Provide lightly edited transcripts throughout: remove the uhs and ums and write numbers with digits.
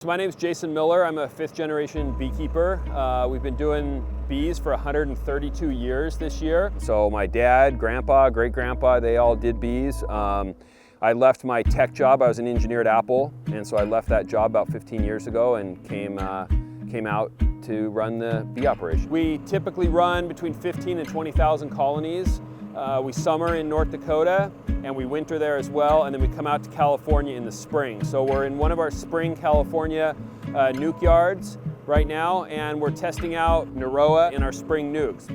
So my name is Jason Miller. I'm a fifth generation beekeeper. We've been doing bees for 132 years this year. So my dad, grandpa, great-grandpa, they all did bees. I left my tech job. I was an engineer at Apple, and so I left that job about 15 years ago and came out to run the bee operation. We typically run between 15 and 20,000 colonies. We summer in North Dakota and we winter there as well, and then we come out to California in the spring. So we're in one of our spring California nuke yards right now, and we're testing out Norroa in our spring nukes.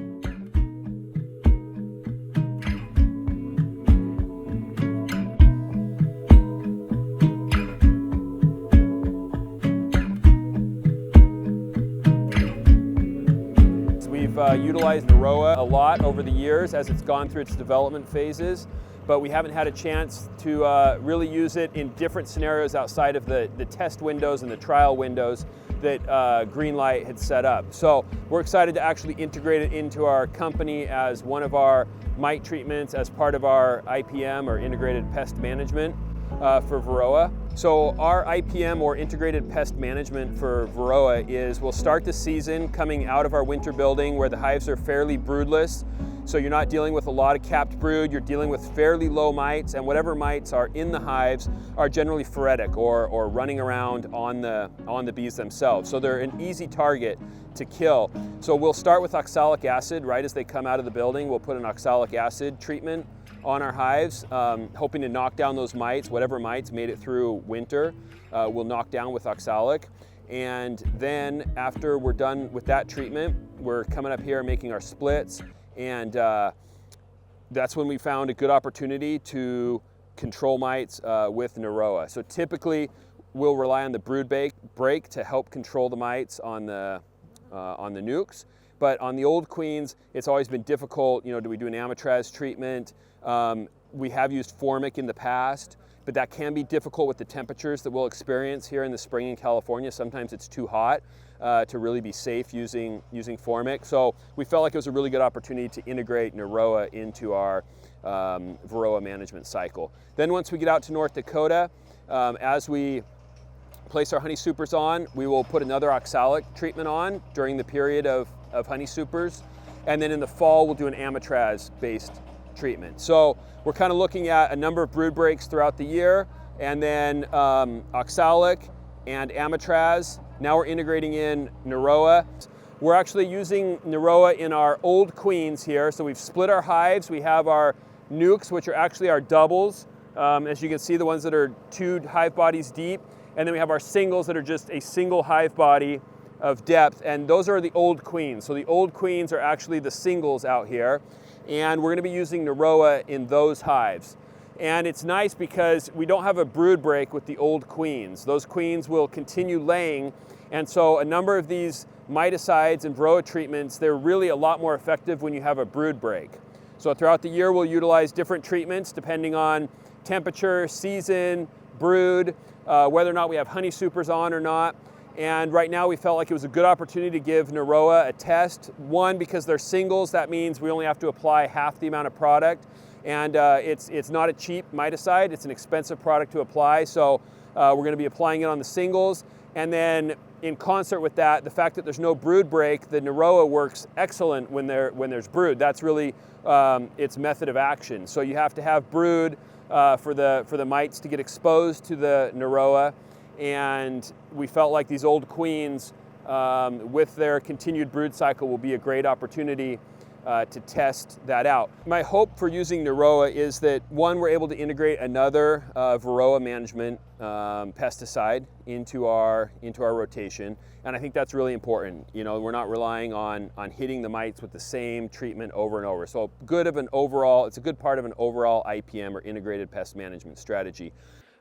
We've utilized Norroa a lot over the years as it's gone through its development phases, but we haven't had a chance to really use it in different scenarios outside of the test windows and the trial windows that Greenlight had set up. So we're excited to actually integrate it into our company as one of our mite treatments as part of our IPM, or Integrated Pest Management, for Varroa. So our IPM, or Integrated Pest Management for Varroa, is we'll start the season coming out of our winter building where the hives are fairly broodless. So you're not dealing with a lot of capped brood, you're dealing with fairly low mites, and whatever mites are in the hives are generally phoretic or running around on the bees themselves. So they're an easy target to kill. So we'll start with oxalic acid right as they come out of the building. We'll put an oxalic acid treatment on our hives, hoping to knock down those mites. Whatever mites made it through winter, we'll knock down with oxalic. And then after we're done with that treatment, we're coming up here making our splits, and that's when we found a good opportunity to control mites with Norroa. So typically we'll rely on the brood break to help control the mites on the nukes. But on the old queens, it's always been difficult. You know, do we do an amitraz treatment? We have used formic in the past, but that can be difficult with the temperatures that we'll experience here in the spring in California. Sometimes it's too hot to really be safe using formic. So we felt like it was a really good opportunity to integrate Norroa into our Varroa management cycle. Then once we get out to North Dakota, as we place our honey supers on, we will put another oxalic treatment on during the period of honey supers. And then in the fall, we'll do an amitraz-based treatment. So we're kind of looking at a number of brood breaks throughout the year, and then oxalic and amitraz. Now we're integrating in Norroa. We're actually using Norroa in our old queens here. So we've split our hives. We have our nukes, which are actually our doubles. As you can see, the ones that are 2 hive bodies deep. And then we have our singles that are just a single hive body of depth, and those are the old queens. So the old queens are actually the singles out here, and we're going to be using Norroa in those hives. And it's nice because we don't have a brood break with the old queens. Those queens will continue laying, and so a number of these miticides and Varroa treatments, they're really a lot more effective when you have a brood break. So throughout the year, we'll utilize different treatments depending on temperature, season, brood, whether or not we have honey supers on or not. And right now we felt like it was a good opportunity to give Norroa a test. One, because they're singles, that means we only have to apply half the amount of product. And it's not a cheap miticide, it's an expensive product to apply. So we're gonna be applying it on the singles. And then in concert with that, the fact that there's no brood break, the Norroa works excellent when there's brood. That's really its method of action. So you have to have brood for the mites to get exposed to the Norroa, and we felt like these old queens with their continued brood cycle will be a great opportunity to test that out. My hope for using Norroa is that, one, we're able to integrate another Varroa management pesticide into our rotation, and I think that's really important. You know, we're not relying on hitting the mites with the same treatment over and over. So it's a good part of an overall IPM, or integrated pest management strategy.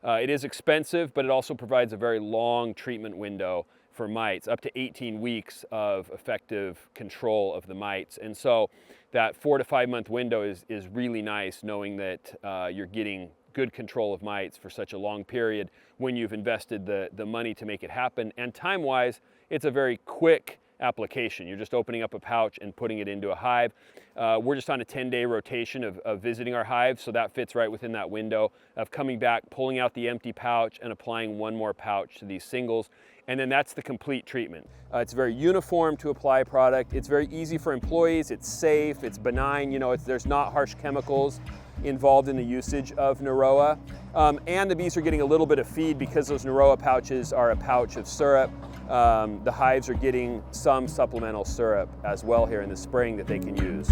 It is expensive, but it also provides a very long treatment window for mites, up to 18 weeks of effective control of the mites. And so that 4 to 5 month window is really nice, knowing that you're getting good control of mites for such a long period when you've invested the money to make it happen. And time-wise, it's a very quick application. You're just opening up a pouch and putting it into a hive. We're just on a 10-day rotation of visiting our hives, so that fits right within that window of coming back, pulling out the empty pouch, and applying one more pouch to these singles. And then that's the complete treatment. It's very uniform to apply product. It's very easy for employees. It's safe. It's benign. You know, there's not harsh chemicals involved in the usage of Norroa. And the bees are getting a little bit of feed because those Norroa pouches are a pouch of syrup. The hives are getting some supplemental syrup as well here in the spring that they can use.